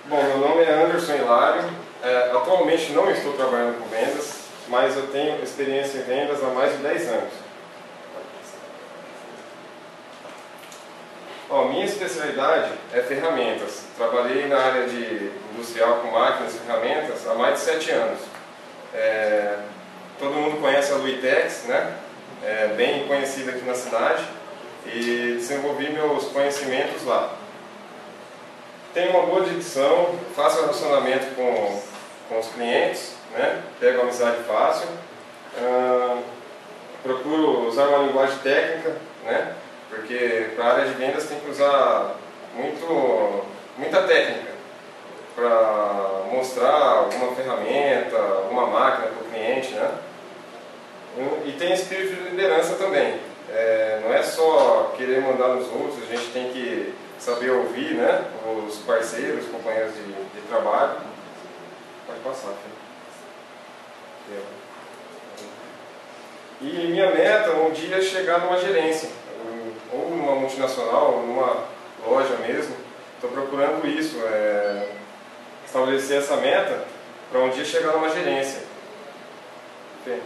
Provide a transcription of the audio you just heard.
Bom, meu nome é Anderson Hilário. Atualmente não estou trabalhando com vendas, mas eu tenho experiência em vendas há mais de 10 anos. Minha especialidade é ferramentas. Trabalhei na área de industrial com máquinas e ferramentas há mais de 7 anos. Todo mundo conhece a Luitex, né? É bem conhecida aqui na cidade, e desenvolvi meus conhecimentos lá. Tenho uma boa dicção, faço relacionamento com os clientes, né? Pego amizade fácil, procuro usar uma linguagem técnica, né? Porque para a área de vendas tem que usar muita técnica para mostrar alguma ferramenta, alguma máquina para o cliente, né? E tem espírito de liderança também. Não é só querer mandar nos outros, a gente tem que saber ouvir, né, os parceiros, companheiros de trabalho. Pode passar, filho. E minha meta um dia é chegar numa gerência, ou numa multinacional, ou numa loja mesmo. Estou procurando isso, estabelecer essa meta para um dia chegar numa gerência. Okay.